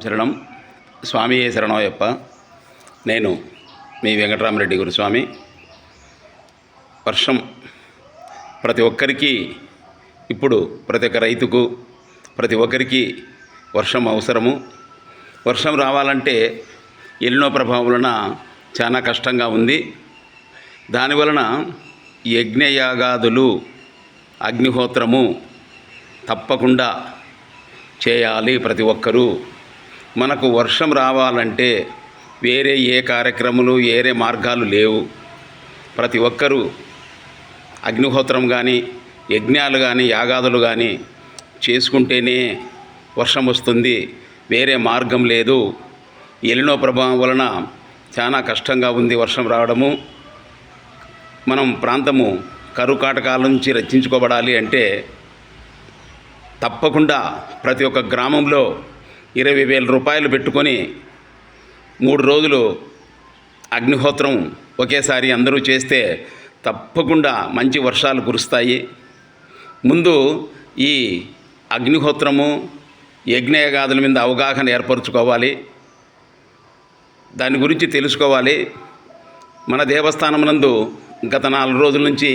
శరణం. స్వామియే శరణమయ్యప్ప. నేను మీ వెంకటరామరెడ్డి గురుస్వామి. వర్షం ప్రతి ఒక్కరికి, ఇప్పుడు ప్రతి ఒక్క రైతుకు, ప్రతి ఒక్కరికి వర్షం అవసరము. వర్షం రావాలంటే ఎల్నినో ప్రభావం వలన చాలా కష్టంగా ఉంది. దానివలన యజ్ఞయాగాదులు, అగ్నిహోత్రము తప్పకుండా చేయాలి ప్రతి ఒక్కరూ. మనకు వర్షం రావాలంటే వేరే ఏ కార్యక్రమాలు, వేరే మార్గాలు లేవు. ప్రతి ఒక్కరూ అగ్నిహోత్రం కానీ, యజ్ఞాలు కానీ, యాగాదులు కానీ చేసుకుంటేనే వర్షం వస్తుంది. వేరే మార్గం లేదు. ఎల్నినో ప్రభావం వలన చాలా కష్టంగా ఉంది వర్షం రావడము. మనం ప్రాంతము కరువు కాటకాల నుంచి రక్షించుకోబడాలి అంటే తప్పకుండా ప్రతి ఒక్క గ్రామంలో 20,000 రూపాయలు పెట్టుకొని 3 రోజులు అగ్నిహోత్రం ఒకేసారి అందరూ చేస్తే తప్పకుండా మంచి వర్షాలు కురుస్తాయి. ముందు ఈ అగ్నిహోత్రము, యజ్ఞయాగాదుల మీద అవగాహన ఏర్పరచుకోవాలి. దాని గురించి తెలుసుకోవాలి. మన దేవస్థానం నందు గత 4 రోజుల నుంచి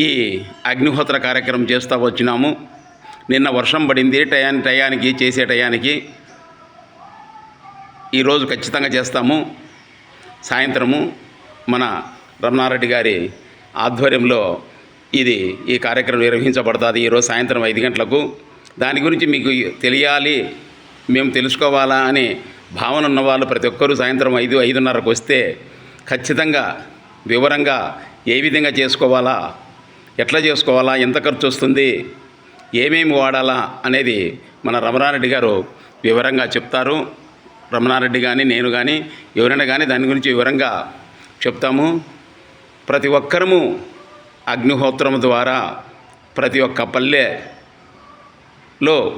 ఈ అగ్నిహోత్ర కార్యక్రమం చేస్తూ వచ్చినాము. నిన్న వర్షం పడింది. టయానికి చేసే టయానికి ఈరోజు ఖచ్చితంగా చేస్తాము. సాయంత్రము మన రమణారెడ్డి గారి ఆధ్వర్యంలో ఈ కార్యక్రమం నిర్వహించబడుతుంది. ఈరోజు సాయంత్రం 5 గంటలకు. దాని గురించి మీకు తెలియాలి, మేము తెలుసుకోవాలా అనే భావన ఉన్నవాళ్ళు ప్రతి ఒక్కరూ సాయంత్రం 5:30కు వస్తే ఖచ్చితంగా వివరంగా ఏ విధంగా చేసుకోవాలా, ఎట్లా చేసుకోవాలా, ఎంత ఖర్చు వస్తుంది, ఏమేమి వాడాలా అనేది మన రమణారెడ్డి గారు వివరంగా చెప్తారు. రమణారెడ్డి కానీ, నేను కానీ, ఎవరైనా కానీ దాని గురించి వివరంగా చెప్తాము. ప్రతి ఒక్కరము అగ్నిహోత్రం ద్వారా ప్రతి ఒక్క పల్లెలో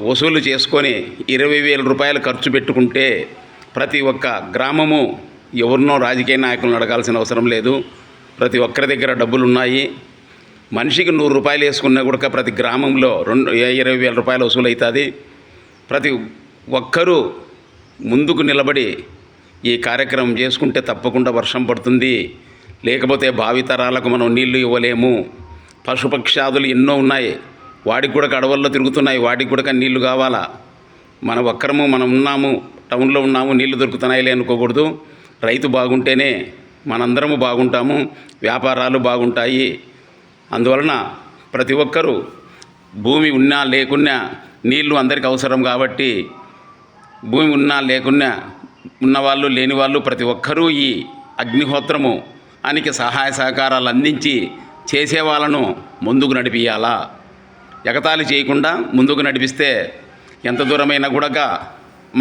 వసూలు చేసుకొని 20,000 రూపాయలు ఖర్చు పెట్టుకుంటే ప్రతి ఒక్క గ్రామము ఎవరినో రాజకీయ నాయకులను అడగాల్సిన అవసరం లేదు. ప్రతి ఒక్కరి దగ్గర డబ్బులు ఉన్నాయి. మనిషికి 100 రూపాయలు వేసుకున్నా కూడా ప్రతి గ్రామంలో 20,000 రూపాయలు వసూలు అవుతుంది. ప్రతి ఒక్కరూ ముందుకు నిలబడి ఈ కార్యక్రమం చేసుకుంటే తప్పకుండా వర్షం పడుతుంది. లేకపోతే భావితరాలకు మనం నీళ్లు ఇవ్వలేము. పశుపక్షాదులు ఎన్నో ఉన్నాయి, వాటికి కూడా అడవుల్లో తిరుగుతున్నాయి, వాటికి కూడా నీళ్లు కావాలా. మన ఒక్కరము మనం ఉన్నాము, టౌన్లో ఉన్నాము, నీళ్లు దొరుకుతున్నాయిలే అనుకోకూడదు. రైతు బాగుంటేనే మనందరము బాగుంటాము, వ్యాపారాలు బాగుంటాయి. అందువలన ప్రతి ఒక్కరూ భూమి ఉన్నా లేకున్నా నీళ్లు అందరికీ అవసరం కాబట్టి భూమి ఉన్నా లేకున్నా, ఉన్నవాళ్ళు లేని వాళ్ళు ప్రతి ఒక్కరూ ఈ అగ్నిహోత్రము అనికి సహాయ సహకారాలు అందించి చేసే వాళ్ళను ముందుకు నడిపియాలా. ఎగతాళి చేయకుండా ముందుకు నడిపిస్తే ఎంత దూరమైనా కూడా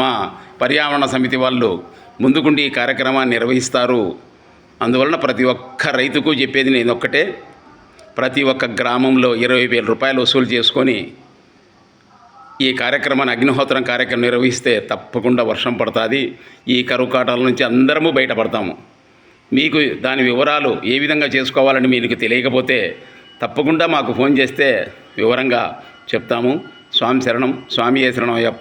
మా పర్యావరణ సమితి వాళ్ళు ముందుకుండి ఈ కార్యక్రమాన్ని నిర్వహిస్తారు. అందువలన ప్రతి ఒక్క రైతుకు చెప్పేది నేను ఒక్కటే, ప్రతి ఒక్క గ్రామంలో 20,000 రూపాయలు వసూలు చేసుకొని ఈ కార్యక్రమాన్ని, అగ్నిహోత్రం కార్యక్రమం నిర్వహిస్తే తప్పకుండా వర్షం పడుతుంది. ఈ కరువు కాటాల నుంచి అందరము బయటపడతాము. మీకు దాని వివరాలు ఏ విధంగా చేసుకోవాలని మీకు తెలియకపోతే తప్పకుండా మాకు ఫోన్ చేస్తే వివరంగా చెప్తాము. స్వామి శరణం. స్వామియే శరణం అయ్యప్ప.